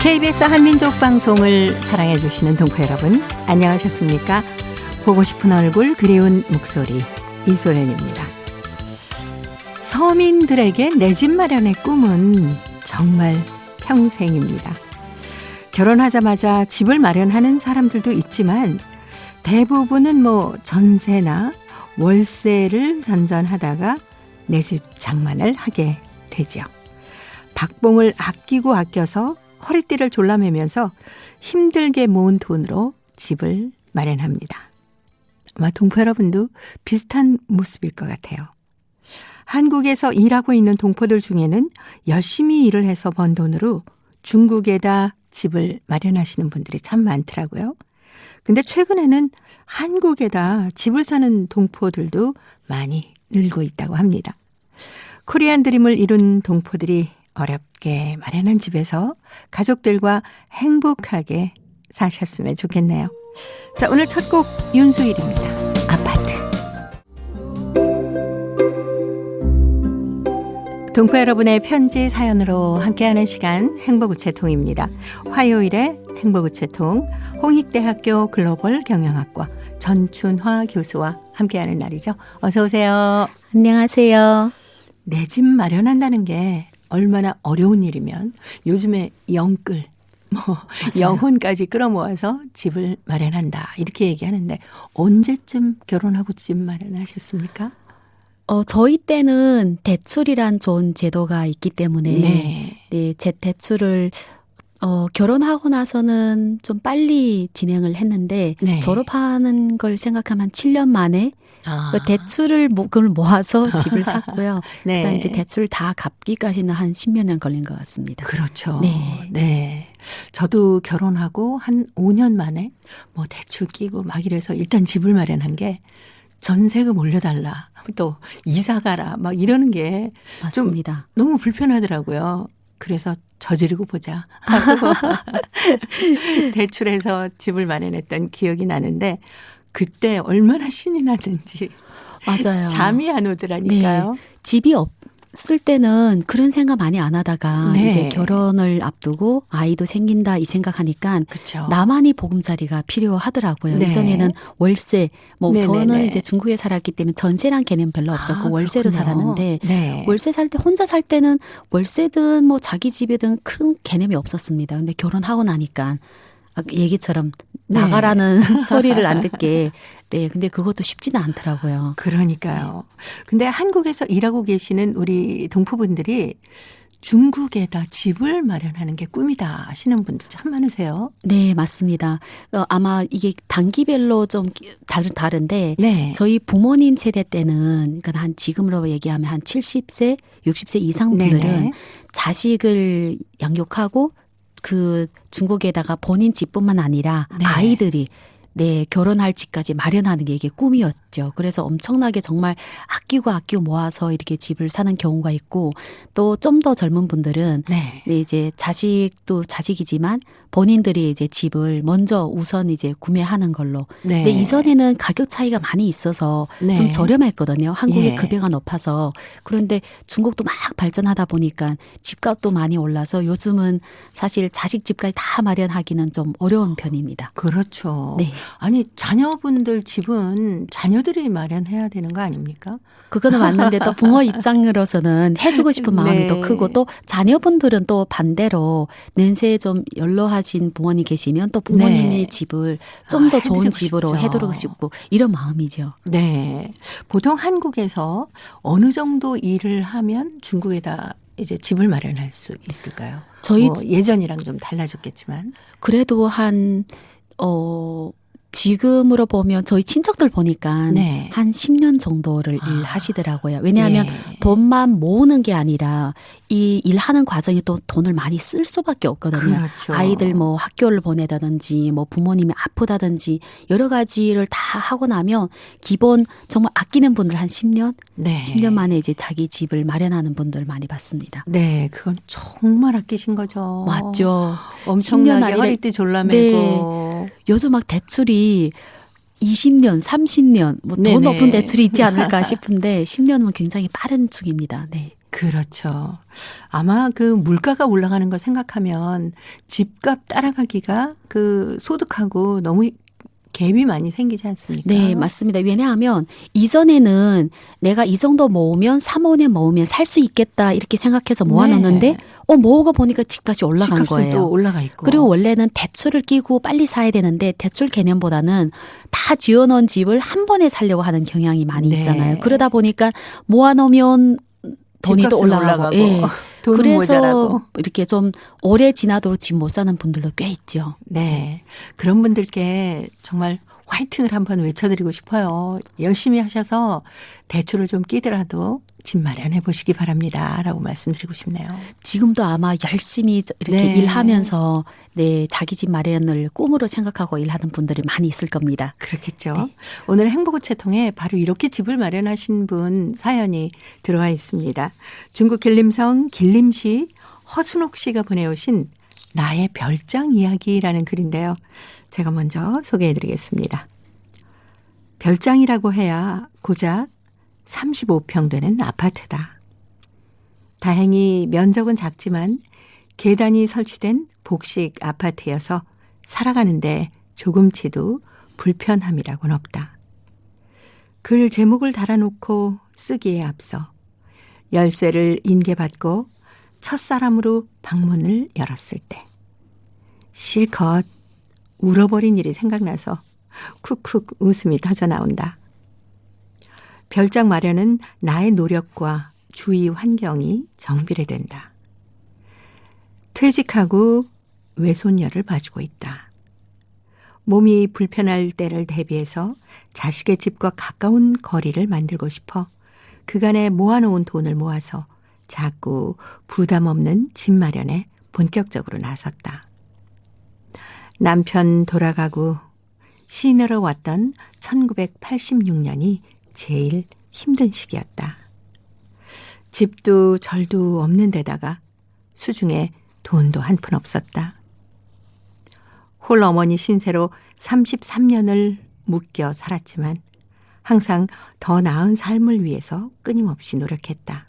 KBS 한민족 방송을 사랑해 주시는 동포 여러분, 안녕하셨습니까? 보고 싶은 얼굴, 그리운 목소리, 이소연입니다. 서민들에게 내 집 마련의 꿈은 정말 평생입니다. 결혼하자마자 집을 마련하는 사람들도 있지만 대부분은 전세나 월세를 전전하다가 내 집 장만을 하게 되죠. 박봉을 아끼고 아껴서 허리띠를 졸라매면서 힘들게 모은 돈으로 집을 마련합니다. 아마 동포 여러분도 비슷한 모습일 것 같아요. 한국에서 일하고 있는 동포들 중에는 열심히 일을 해서 번 돈으로 중국에다 집을 마련하시는 분들이 참 많더라고요. 근데 최근에는 한국에다 집을 사는 동포들도 많이 늘고 있다고 합니다. 코리안 드림을 이룬 동포들이 어렵게 마련한 집에서 가족들과 행복하게 사셨으면 좋겠네요. 자, 오늘 첫 곡 윤수일입니다. 아파트. 동포 여러분의 편지 사연으로 함께하는 시간 행복우체통입니다. 화요일에 행복우체통 홍익대학교 글로벌 경영학과 전춘화 교수와 함께하는 날이죠. 어서 오세요. 안녕하세요. 내 집 마련한다는 게 얼마나 어려운 일이면 요즘에 영끌, 영혼까지 끌어모아서 집을 마련한다 이렇게 얘기하는데 언제쯤 결혼하고 집 마련하셨습니까? 저희 때는 대출이란 좋은 제도가 있기 때문에 제 대출을 결혼하고 나서는 좀 빨리 진행을 했는데 졸업하는 걸 생각하면 7년 만에 그 대출을 그걸 모아서 집을 샀고요. 그다음 이제 대출 다 갚기까지는 한 10몇 년 걸린 것 같습니다. 그렇죠. 네. 저도 결혼하고 한 5년 만에 대출 끼고 막 이래서 일단 집을 마련한 게 전세금 올려달라. 또 이사 가라. 막 이러는 게 좀 너무 불편하더라고요. 그래서 저지르고 보자 하고 대출해서 집을 마련했던 기억이 나는데 그때 얼마나 신이 났는지. 맞아요. 잠이 안 오더라니까요. 네. 집이 없을 때는 그런 생각 많이 안 하다가 이제 결혼을 앞두고 아이도 생긴다 이 생각하니까 그쵸. 나만이 보금자리가 필요하더라고요. 이전에는 월세, 저는 이제 중국에 살았기 때문에 전세란 개념 별로 없었고 월세로 살았는데 월세 살 때 혼자 살 때는 월세든 자기 집이든 큰 개념이 없었습니다. 근데 결혼하고 나니까 얘기처럼 나가라는 소리를 안 듣게. 근데 그것도 쉽지는 않더라고요. 그러니까요. 근데 한국에서 일하고 계시는 우리 동포분들이 중국에다 집을 마련하는 게 꿈이다 하시는 분들 참 많으세요. 네, 맞습니다. 아마 이게 단기별로 좀 다른데 저희 부모님 세대 때는 그러니까 한 지금으로 얘기하면 한 70세, 60세 이상 분들은 자식을 양육하고 그 중국에다가 본인 집뿐만 아니라 아이들이 결혼할 집까지 마련하는 게 이게 꿈이었죠. 그래서 엄청나게 정말 아끼고 모아서 이렇게 집을 사는 경우가 있고 또 좀 더 젊은 분들은 이제 자식도 자식이지만 본인들이 이제 집을 먼저 우선 이제 구매하는 걸로. 근데 이전에는 가격 차이가 많이 있어서 좀 저렴했거든요. 한국의 급여가 높아서. 그런데 중국도 막 발전하다 보니까 집값도 많이 올라서 요즘은 사실 자식 집까지 다 마련하기는 좀 어려운 편입니다. 그렇죠. 아니 자녀분들 집은 자녀들이 마련해야 되는 거 아닙니까? 그거는 맞는데 또 부모 입장으로서는 해주고 싶은 마음이 더 크고 또 자녀분들은 또 반대로 연세에 좀 연로하신 부모님 계시면 또 부모님의 집을 좀 더 좋은 집으로 싶죠. 해드리고 싶고 이런 마음이죠. 네. 보통 한국에서 어느 정도 일을 하면 중국에다 이제 집을 마련할 수 있을까요? 저희 예전이랑 좀 달라졌겠지만. 그래도 지금으로 보면 저희 친척들 보니까 한 10년 정도를 일하시더라고요. 왜냐하면 돈만 모으는 게 아니라 이 일하는 과정에 또 돈을 많이 쓸 수밖에 없거든요. 그렇죠. 아이들 학교를 보내다든지 부모님이 아프다든지 여러 가지를 다 하고 나면 기본 정말 아끼는 분들 한 10년? 10년 만에 이제 자기 집을 마련하는 분들 많이 봤습니다. 네, 그건 정말 아끼신 거죠. 맞죠. 엄청나게 허리띠 졸라매고. 요즘 대출이 20년, 30년 더 높은 대출이 있지 않을까 싶은데 10년은 굉장히 빠른 축입니다. 그렇죠. 아마 그 물가가 올라가는 거 생각하면 집값 따라가기가 그 소득하고 너무 갭이 많이 생기지 않습니까? 네, 맞습니다. 왜냐하면 이전에는 내가 이 정도 모으면 3, 5년 모으면 살 수 있겠다 이렇게 생각해서 모아놓는데 모으고 보니까 집값이 올라간 거예요. 또 올라가 있고. 그리고 원래는 대출을 끼고 빨리 사야 되는데 대출 개념보다는 다 지어놓은 집을 한 번에 살려고 하는 경향이 많이 있잖아요. 그러다 보니까 모아놓으면 돈이 또 올라가고. 예. 돈은 그래서 모자라고. 이렇게 좀 오래 지나도록 집 못 사는 분들도 꽤 있죠. 네. 그런 분들께 정말 화이팅을 한번 외쳐드리고 싶어요. 열심히 하셔서 대출을 좀 끼더라도 집 마련해 보시기 바랍니다. 라고 말씀드리고 싶네요. 지금도 아마 열심히 이렇게 일하면서 자기 집 마련을 꿈으로 생각하고 일하는 분들이 많이 있을 겁니다. 그렇겠죠. 네. 오늘 행복우체통에 바로 이렇게 집을 마련하신 분 사연이 들어와 있습니다. 중국 길림성 길림시 허순옥 씨가 보내오신 나의 별장 이야기라는 글인데요. 제가 먼저 소개해 드리겠습니다. 별장이라고 해야 고작 35평 되는 아파트다. 다행히 면적은 작지만 계단이 설치된 복식 아파트여서 살아가는데 조금치도 불편함이라고는 없다. 글 제목을 달아놓고 쓰기에 앞서 열쇠를 인계받고 첫사람으로 방문을 열었을 때 실컷 울어버린 일이 생각나서 쿡쿡 웃음이 터져나온다. 별장 마련은 나의 노력과 주위 환경이 정비례 된다. 퇴직하고 외손녀를 봐주고 있다. 몸이 불편할 때를 대비해서 자식의 집과 가까운 거리를 만들고 싶어 그간에 모아놓은 돈을 모아서 자꾸 부담 없는 집 마련에 본격적으로 나섰다. 남편 돌아가고 시내로 왔던 1986년이 제일 힘든 시기였다. 집도 절도 없는 데다가 수중에 돈도 한 푼 없었다. 홀어머니 신세로 33년을 묶여 살았지만 항상 더 나은 삶을 위해서 끊임없이 노력했다.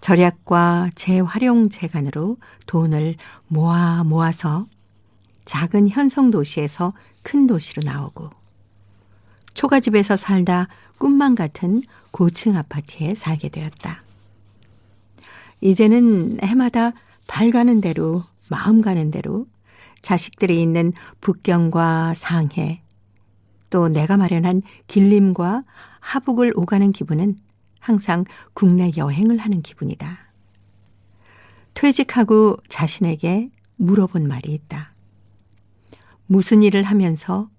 절약과 재활용 재간으로 돈을 모아서 작은 현성 도시에서 큰 도시로 나오고 초가집에서 살다 꿈만 같은 고층 아파트에 살게 되었다. 이제는 해마다 발 가는 대로 마음 가는 대로 자식들이 있는 북경과 상해 또 내가 마련한 길림과 하북을 오가는 기분은 항상 국내 여행을 하는 기분이다. 퇴직하고 자신에게 물어본 말이 있다. 무슨 일을 하면서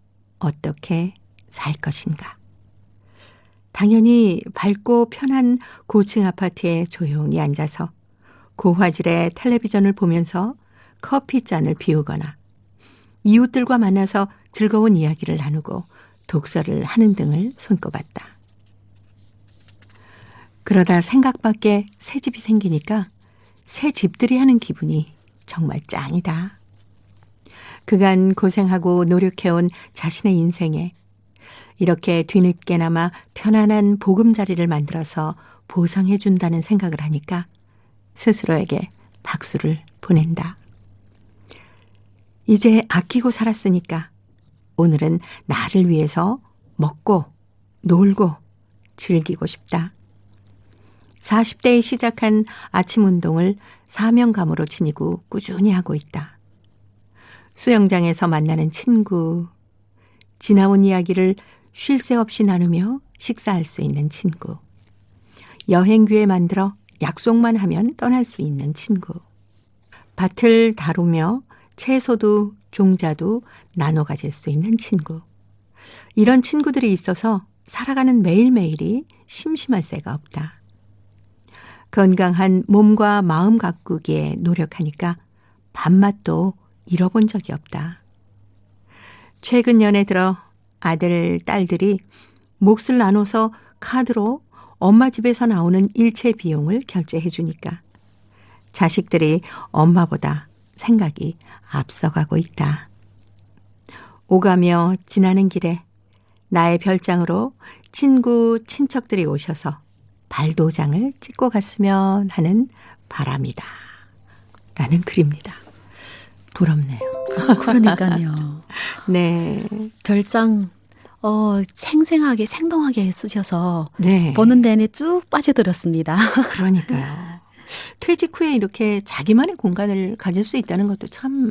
어떻게 살 것인가? 당연히 밝고 편한 고층 아파트에 조용히 앉아서 고화질의 텔레비전을 보면서 커피잔을 비우거나 이웃들과 만나서 즐거운 이야기를 나누고 독서를 하는 등을 손꼽았다. 그러다 생각 밖에 새 집이 생기니까 새 집들이 하는 기분이 정말 짱이다. 그간 고생하고 노력해온 자신의 인생에 이렇게 뒤늦게나마 편안한 보금자리를 만들어서 보상해 준다는 생각을 하니까 스스로에게 박수를 보낸다. 이제 아끼고 살았으니까 오늘은 나를 위해서 먹고 놀고 즐기고 싶다. 40대에 시작한 아침 운동을 사명감으로 지니고 꾸준히 하고 있다. 수영장에서 만나는 친구, 지나온 이야기를 쉴 새 없이 나누며 식사할 수 있는 친구, 여행기회 만들어 약속만 하면 떠날 수 있는 친구, 밭을 다루며 채소도 종자도 나눠 가질 수 있는 친구. 이런 친구들이 있어서 살아가는 매일매일이 심심할 새가 없다. 건강한 몸과 마음 가꾸기에 노력하니까 밥맛도 잃어본 적이 없다. 최근 연에 들어 아들, 딸들이 몫을 나눠서 카드로 엄마 집에서 나오는 일체 비용을 결제해 주니까 자식들이 엄마보다 생각이 앞서가고 있다. 오가며 지나는 길에 나의 별장으로 친구, 친척들이 오셔서 발도장을 찍고 갔으면 하는 바람이다. 라는 글입니다. 부럽네요. 그러니까요. 네. 별장 생생하게 생동하게 쓰셔서 네. 보는 내내 쭉 빠져들었습니다. 그러니까요. 퇴직 후에 이렇게 자기만의 공간을 가질 수 있다는 것도 참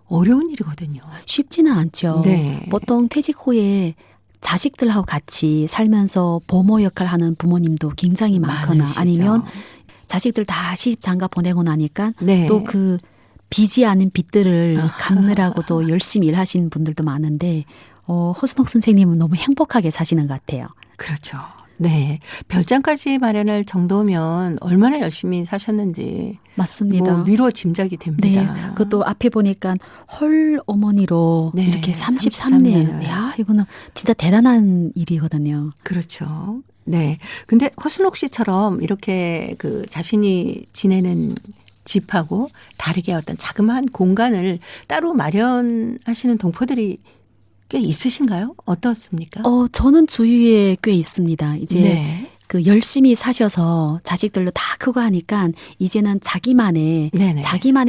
어려운 일이거든요. 쉽지는 않죠. 네. 보통 퇴직 후에 자식들하고 같이 살면서 보모 역할을 하는 부모님도 굉장히 많거나 많으시죠. 아니면 자식들 다 시집 장가 보내고 나니까 네. 또 그 빚이 아닌 빚들을 갚느라고 또 열심히 일하시는 분들도 많은데 허순옥 선생님은 너무 행복하게 사시는 것 같아요. 그렇죠. 네. 별장까지 마련할 정도면 얼마나 열심히 사셨는지 맞습니다. 뭐 미루어 짐작이 됩니다. 네. 그것도 앞에 보니까 헐 어머니로 네. 이렇게 33년. 33년을. 야, 이거는 진짜 대단한 일이거든요. 그렇죠. 네. 근데 허순옥 씨처럼 이렇게 그 자신이 지내는 집하고 다르게 어떤 자그마한 공간을 따로 마련하시는 동포들이 꽤 있으신가요? 어떻습니까? 저는 주위에 꽤 있습니다. 이제 네. 그 열심히 사셔서 자식들도 다 크고 하니까 이제는 자기만의 네네.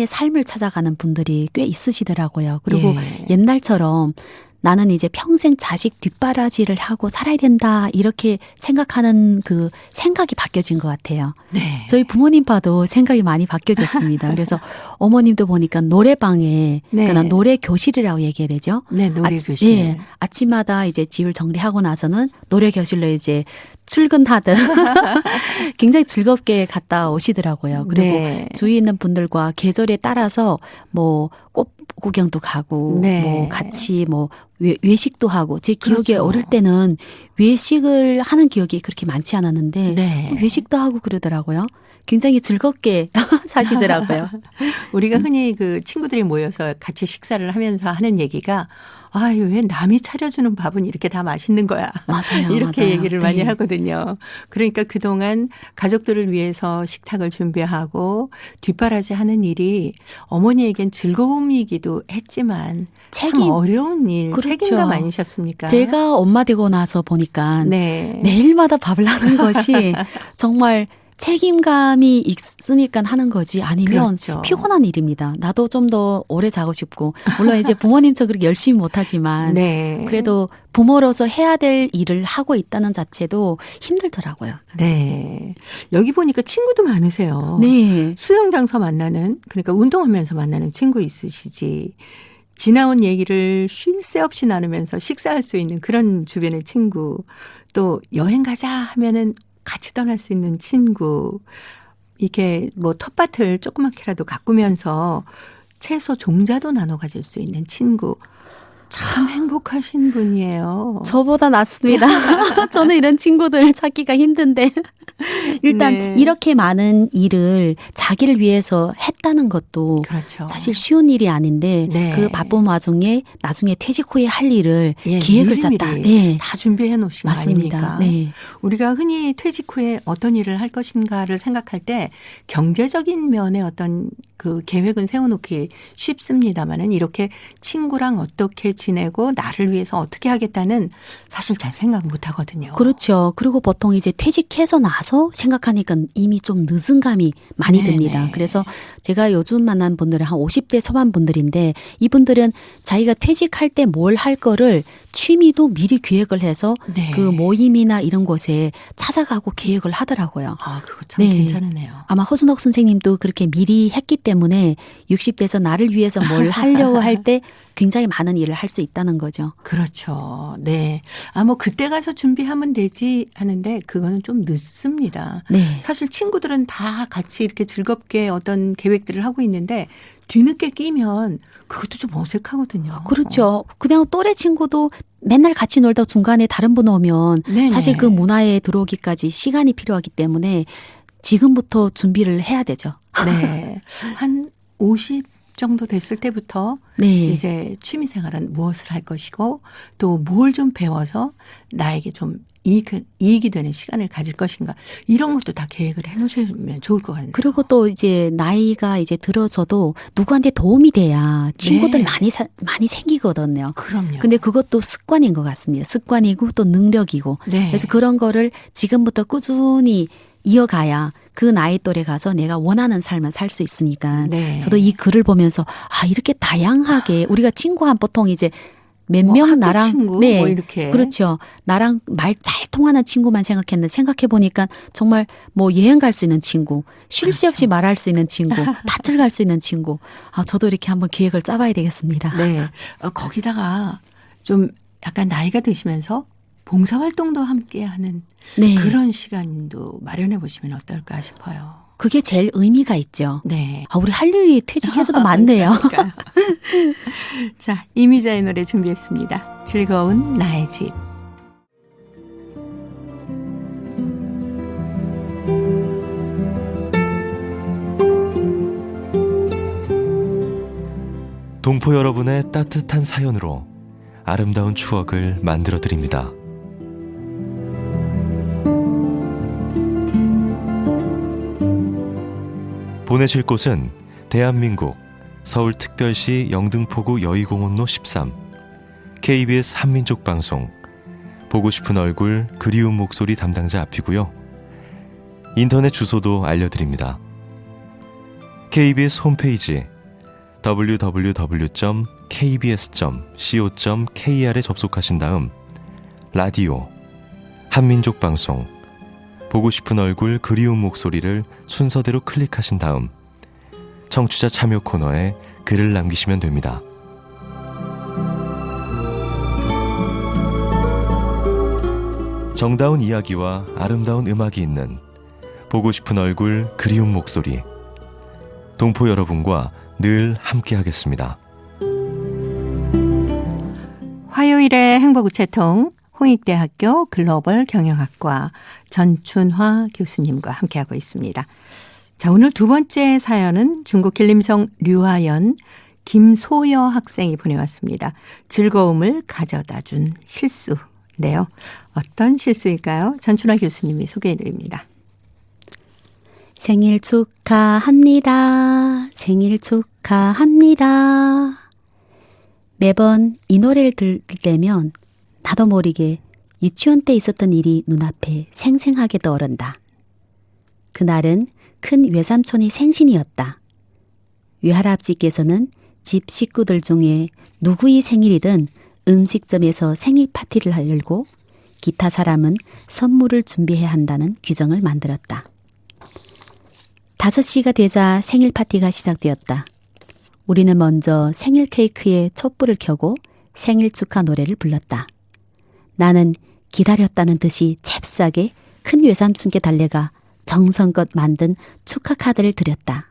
삶을 찾아가는 분들이 꽤 있으시더라고요. 그리고 예. 옛날처럼 나는 이제 평생 자식 뒷바라지를 하고 살아야 된다 이렇게 생각하는 그 생각이 바뀌어진 것 같아요. 네. 저희 부모님 봐도 생각이 많이 바뀌어졌습니다. 그래서 어머님도 보니까 노래방에 네. 그러니까 노래 교실이라고 얘기해야 되죠. 네, 노래 아침- 교실. 예, 아침마다 이제 집을 정리하고 나서는 노래 교실로 이제 출근하듯 굉장히 즐겁게 갔다 오시더라고요. 그리고 네. 주위에 있는 분들과 계절에 따라서 뭐 꽃 구경도 가고 네. 뭐 같이 뭐 외식도 하고 제 기억에 그렇죠. 어릴 때는 외식을 하는 기억이 그렇게 많지 않았는데 네. 외식도 하고 그러더라고요. 굉장히 즐겁게 사시더라고요. 우리가 흔히 그 친구들이 모여서 같이 식사를 하면서 하는 얘기가 아유, 왜 남이 차려주는 밥은 이렇게 다 맛있는 거야. 맞아요. 이렇게 맞아요. 얘기를 많이 네. 하거든요. 그러니까 그동안 가족들을 위해서 식탁을 준비하고 뒷바라지 하는 일이 어머니에겐 즐거움이기도 했지만 참 어려운 일, 그렇죠. 책임감 아니셨습니까? 제가 엄마 되고 나서 보니까 네. 매일마다 밥을 하는 것이 정말 책임감이 있으니까 하는 거지 아니면 그렇죠. 피곤한 일입니다. 나도 좀 더 오래 자고 싶고 물론 이제 부모님처럼 그렇게 열심히 못하지만 네. 그래도 부모로서 해야 될 일을 하고 있다는 자체도 힘들더라고요. 네. 여기 보니까 친구도 많으세요. 네. 수영장서 만나는 그러니까 운동하면서 만나는 친구 있으시지. 지나온 얘기를 쉴 새 없이 나누면서 식사할 수 있는 그런 주변의 친구. 또 여행 가자 하면은 같이 떠날 수 있는 친구. 이게 뭐 텃밭을 조그맣게라도 가꾸면서 채소 종자도 나눠 가질 수 있는 친구. 참 행복하신 분이에요. 저보다 낫습니다. 저는 이런 친구들 찾기가 힘든데 일단 네. 이렇게 많은 일을 자기를 위해서 했다는 것도 그렇죠. 사실 쉬운 일이 아닌데 네. 그 바쁜 와중에 나중에 퇴직 후에 할 일을 예, 기획을 미리미리 짰다. 네. 다 준비해 놓으신 맞습니다. 거 아닙니까? 네. 우리가 흔히 퇴직 후에 어떤 일을 할 것인가를 생각할 때 경제적인 면의 어떤 그 계획은 세워놓기 쉽습니다만은 이렇게 친구랑 어떻게 지내고 나를 위해서 어떻게 하겠다는 사실 잘 생각 못 하거든요. 그렇죠. 그리고 보통 이제 퇴직해서 나서 생각하니까 이미 좀 늦은 감이 많이 네네. 듭니다. 그래서 제가 요즘 만난 분들은 한 50대 초반 분들인데 이분들은 자기가 퇴직할 때 뭘 할 거를 취미도 미리 기획을 해서 네. 그 모임이나 이런 곳에 찾아가고 계획을 하더라고요. 아, 그거 참 네. 괜찮으네요. 아마 허순옥 선생님도 그렇게 미리 했기 때문에 60대에서 나를 위해서 뭘 하려고 할 때 굉장히 많은 일을 할 수 있다는 거죠. 그렇죠. 네. 아, 뭐 그때 가서 준비하면 되지 하는데 그거는 좀 늦습니다. 네. 사실 친구들은 다 같이 이렇게 즐겁게 어떤 계획들을 하고 있는데 뒤늦게 끼면 그것도 좀 어색하거든요. 그렇죠. 그냥 또래 친구도 맨날 같이 놀다 중간에 다른 분 오면 네네. 사실 그 문화에 들어오기까지 시간이 필요하기 때문에 지금부터 준비를 해야 되죠. 네. 한 50 정도 됐을 때부터 네. 이제 취미 생활은 무엇을 할 것이고 또 뭘 좀 배워서 나에게 좀 이익이 되는 시간을 가질 것인가 이런 것도 다 계획을 해놓으시면 좋을 것 같네요. 그리고 또 이제 나이가 이제 들어져도 누구한테 도움이 돼야 친구들 네. 많이 생기거든요. 그럼요. 근데 그것도 습관인 것 같습니다. 습관이고 또 능력이고. 네. 그래서 그런 거를 지금부터 꾸준히 이어가야 그 나이 또래 가서 내가 원하는 삶을 살 수 있으니까. 네. 저도 이 글을 보면서 이렇게 다양하게 우리가 친구한 보통 이제 몇 명 학교 나랑 친구 네 뭐 이렇게 그렇죠. 나랑 말 잘 통하는 친구만 생각했는데 생각해 보니까 정말 뭐 여행 갈 수 있는 친구, 쉴 새 없이 말할 수 있는 친구, 밭을 갈 수 있는 친구. 저도 이렇게 한번 계획을 짜봐야 되겠습니다. 네. 거기다가 좀 약간 나이가 드시면서 봉사활동도 함께하는 네. 그런 시간도 마련해 보시면 어떨까 싶어요. 그게 제일 의미가 있죠. 네. 우리 할 일이 퇴직해서도 많네요. 그러니까요. 자, 이미자의 노래 준비했습니다. 즐거운 나의 집. 동포 여러분의 따뜻한 사연으로 아름다운 추억을 만들어 드립니다. 보내실 곳은 대한민국 서울특별시 영등포구 여의공원로 13 KBS 한민족방송 보고 싶은 얼굴 그리운 목소리 담당자 앞이고요. 인터넷 주소도 알려드립니다. KBS 홈페이지 www.kbs.co.kr에 접속하신 다음 라디오 한민족방송 보고 싶은 얼굴 그리운 목소리를 순서대로 클릭하신 다음 청취자 참여 코너에 글을 남기시면 됩니다. 정다운 이야기와 아름다운 음악이 있는 보고 싶은 얼굴 그리운 목소리 동포 여러분과 늘 함께하겠습니다. 화요일의 행복우체통 홍익대학교 글로벌 경영학과 전춘화 교수님과 함께하고 있습니다. 자, 오늘 두 번째 사연은 중국 길림성 류하연 김소여 학생이 보내왔습니다. 즐거움을 가져다준 실수인데요. 어떤 실수일까요? 전춘화 교수님이 소개해드립니다. 생일 축하합니다. 생일 축하합니다. 매번 이 노래를 들을 때면 나도 모르게 유치원 때 있었던 일이 눈앞에 생생하게 떠오른다. 그날은 큰 외삼촌이 생신이었다. 외할아버지께서는 집 식구들 중에 누구의 생일이든 음식점에서 생일 파티를 열고 기타 사람은 선물을 준비해야 한다는 규정을 만들었다. 5시가 되자 생일 파티가 시작되었다. 우리는 먼저 생일 케이크에 촛불을 켜고 생일 축하 노래를 불렀다. 나는 기다렸다는 듯이 잽싸게 큰 외삼촌께 달려가 정성껏 만든 축하 카드를 드렸다.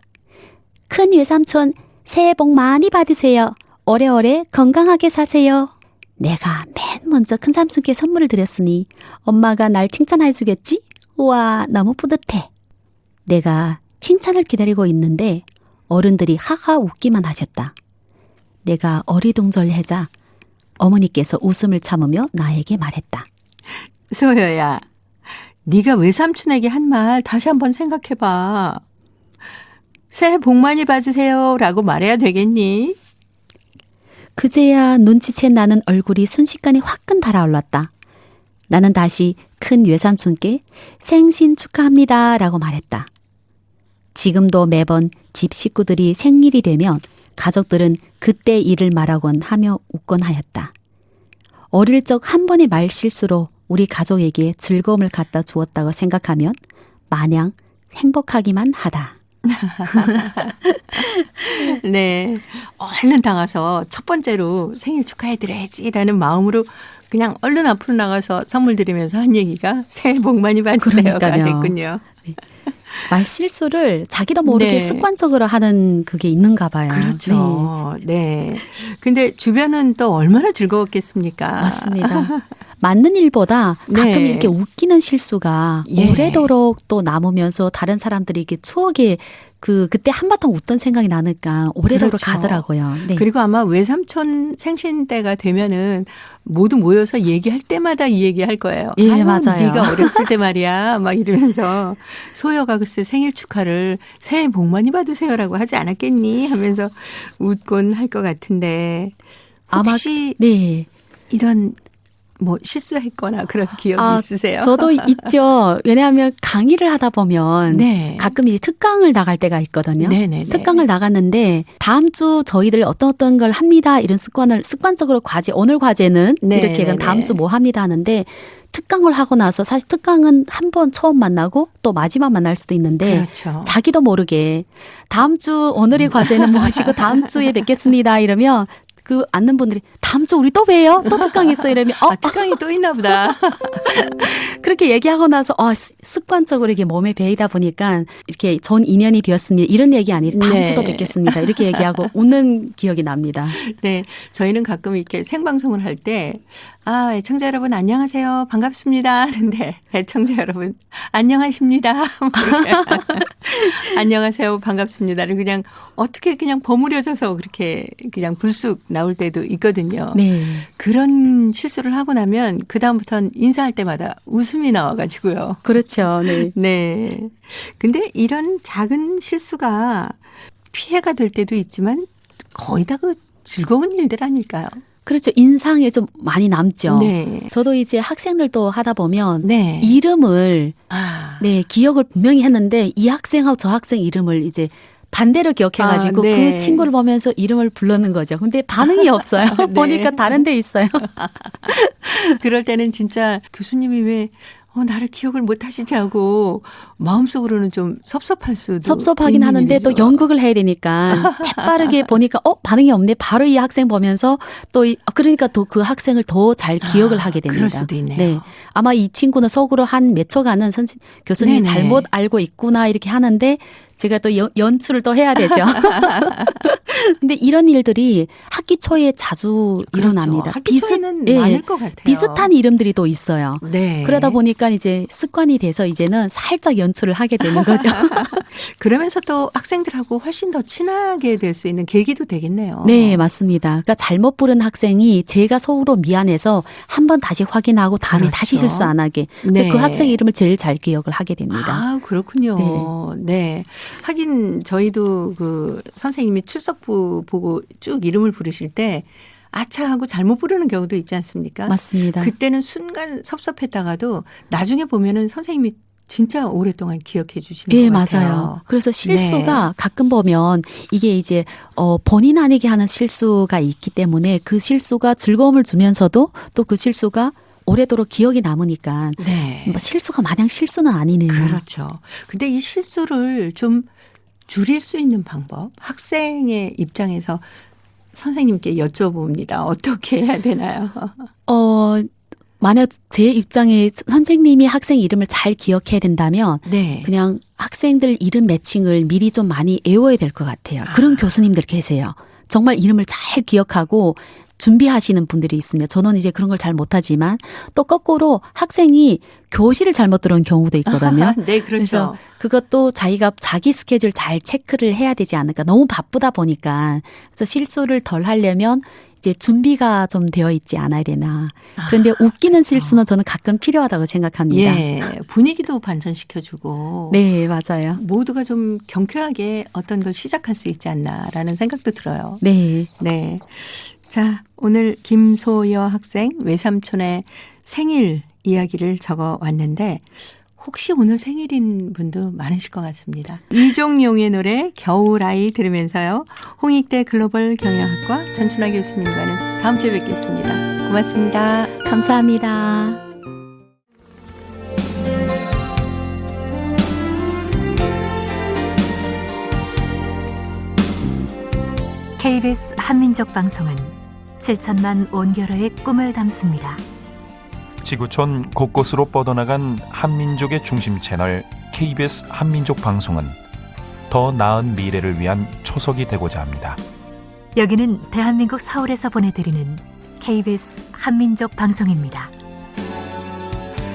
큰 외삼촌 새해 복 많이 받으세요. 오래오래 건강하게 사세요. 내가 맨 먼저 큰 삼촌께 선물을 드렸으니 엄마가 날 칭찬해 주겠지? 우와, 너무 뿌듯해. 내가 칭찬을 기다리고 있는데 어른들이 하하 웃기만 하셨다. 내가 어리둥절해자 어머니께서 웃음을 참으며 나에게 말했다. 소여야, 네가 외삼촌에게 한 말 다시 한번 생각해봐. 새해 복 많이 받으세요 라고 말해야 되겠니? 그제야 눈치챈 나는 얼굴이 순식간에 화끈 달아올랐다. 나는 다시 큰 외삼촌께 생신 축하합니다 라고 말했다. 지금도 매번 집 식구들이 생일이 되면 가족들은 그때 일을 말하곤 하며 웃곤 하였다. 어릴 적 한 번의 말실수로 우리 가족에게 즐거움을 갖다 주었다고 생각하면 마냥 행복하기만 하다. 네, 얼른 나가서 첫 번째로 생일 축하해드려야지라는 마음으로 그냥 얼른 앞으로 나가서 선물 드리면서 한 얘기가 새해 복 많이 받으세요가 그러니까요. 됐군요. 네. 말실수를 자기도 모르게 네. 습관적으로 하는 그게 있는가 봐요. 그렇죠. 네. 근데 주변은 또 얼마나 즐거웠겠습니까? 맞습니다. 맞는 일보다 가끔 네. 이렇게 웃기는 실수가 예. 오래도록 또 남으면서 다른 사람들이 이렇게 추억에 그때 한바탕 웃던 생각이 나니까 오래도록 그렇죠. 가더라고요. 네. 그리고 아마 외삼촌 생신 때가 되면은 모두 모여서 얘기할 때마다 이 얘기할 거예요. 예, 아유, 맞아요. 네가 어렸을 때 말이야. 막 이러면서 소여가 글쎄 생일 축하를 새해 복 많이 받으세요라고 하지 않았겠니? 하면서 웃곤 할 것 같은데 혹시 네. 이런 뭐 실수했거나 그런 기억이 있으세요? 저도 있죠. 왜냐하면 강의를 하다 보면 네. 가끔 이제 특강을 나갈 때가 있거든요. 네네네. 특강을 나갔는데 다음 주 저희들 어떤 걸 합니다. 이런 습관적으로 오늘 과제는 네, 이렇게 네, 다음 네. 주 뭐 합니다 하는데 특강을 하고 나서 사실 특강은 한 번 처음 만나고 또 마지막 만날 수도 있는데 그렇죠. 자기도 모르게 다음 주 오늘의 과제는 무엇이고 다음 주에 뵙겠습니다 이러면 그 앉는 분들이 다음 주 우리 또 봬요? 또 특강 있어? 이러면 특강이 또 있나 보다. 그렇게 얘기하고 나서 습관적으로 이게 몸에 배이다 보니까 이렇게 전 인연이 되었습니다. 이런 얘기 아니라 다음 네. 주도 뵙겠습니다. 이렇게 얘기하고 웃는 기억이 납니다. 네. 저희는 가끔 이렇게 생방송을 할 때 애청자 여러분 안녕하세요. 반갑습니다. 하는데 애청자 여러분 안녕하십니다. 안녕하세요. 반갑습니다를 그냥 어떻게 그냥 버무려져서 그렇게 그냥 불쑥 나올 때도 있거든요. 네. 그런 실수를 하고 나면 그다음부터는 인사할 때마다 웃음이 나와가지고요. 그렇죠. 네. 네. 근데 이런 작은 실수가 피해가 될 때도 있지만 거의 다 그 즐거운 일들 아닐까요? 그렇죠. 인상에 좀 많이 남죠. 네. 저도 이제 학생들도 하다 보면 네. 이름을 기억을 분명히 했는데 이 학생하고 저 학생 이름을 이제 반대로 기억해가지고 네. 그 친구를 보면서 이름을 부르는 거죠. 근데 반응이 없어요. 네. 보니까 다른 데 있어요. 그럴 때는 진짜 교수님이 왜 나를 기억을 못 하시지 하고 마음속으로는 좀 섭섭할 수도 섭섭하긴 있는 하는데 일이죠. 또 연극을 해야 되니까 재빠르게 보니까 반응이 없네. 바로 이 학생 보면서 또 그러니까 또 그 학생을 더 잘 기억을 하게 됩니다. 그럴 수도 있네요. 네. 아마 이 친구는 속으로 한 몇 초간은 교수님이 네네. 잘못 알고 있구나 이렇게 하는데 제가 또 연출을 또 해야 되죠. 근데 이런 일들이 학기 초에 자주 그렇죠. 일어납니다. 학기 초에는 많을 것 같아요. 비슷한 이름들이 또 있어요. 네. 그러다 보니까 이제 습관이 돼서 이제는 살짝 연출을 하게 되는 거죠. 그러면서 또 학생들하고 훨씬 더 친하게 될 수 있는 계기도 되겠네요. 네, 맞습니다. 그러니까 잘못 부른 학생이 제가 속으로 미안해서 한번 다시 확인하고 다음에 그렇죠. 다시 실수 안 하게. 네. 그 학생 이름을 제일 잘 기억을 하게 됩니다. 그렇군요. 네. 하긴 저희도 그 선생님이 출석부 보고 쭉 이름을 부르실 때 아차 하고 잘못 부르는 경우도 있지 않습니까? 맞습니다. 그때는 순간 섭섭했다가도 나중에 보면은 선생님이 진짜 오랫동안 기억해 주시는 예, 것 같아요. 맞아요. 그래서 실수가 가끔 보면 이게 이제 본의 아니게 하는 실수가 있기 때문에 그 실수가 즐거움을 주면서도 또 그 실수가 오래도록 기억이 남으니까 네. 실수가 마냥 실수는 아니네요. 그렇죠. 근데 이 실수를 좀 줄일 수 있는 방법, 학생의 입장에서 선생님께 여쭤봅니다. 어떻게 해야 되나요? 만약 제 입장에 선생님이 학생 이름을 잘 기억해야 된다면 네. 그냥 학생들 이름 매칭을 미리 좀 많이 외워야 될 것 같아요. 그런 교수님들 계세요. 정말 이름을 잘 기억하고 준비하시는 분들이 있습니다. 저는 이제 그런 걸 잘 못하지만 또 거꾸로 학생이 교실을 잘못 들어온 경우도 있거든요. 네, 그렇죠. 그래서 그것도 자기가 자기 스케줄 잘 체크를 해야 되지 않을까. 너무 바쁘다 보니까. 그래서 실수를 덜 하려면 이제 준비가 좀 되어 있지 않아야 되나. 그런데 웃기는 실수는 저는 가끔 필요하다고 생각합니다. 예, 분위기도 반전시켜주고. 네, 맞아요. 모두가 좀 경쾌하게 어떤 걸 시작할 수 있지 않나라는 생각도 들어요. 네. 네. 자, 오늘 김소여 학생 외삼촌의 생일 이야기를 적어 왔는데 혹시 오늘 생일인 분도 많으실 것 같습니다. 이종용의 노래 겨울아이 들으면서요. 홍익대 글로벌 경영학과 전춘하 교수님과는 다음 주에 뵙겠습니다. 고맙습니다. 감사합니다. KBS 한민족 방송은 7천만 온결어의 꿈을 담습니다. 지구촌 곳곳으로 뻗어나간 한민족의 중심 채널 KBS 한민족 방송은 더 나은 미래를 위한 초석이 되고자 합니다. 여기는 대한민국 서울에서 보내드리는 KBS 한민족 방송입니다.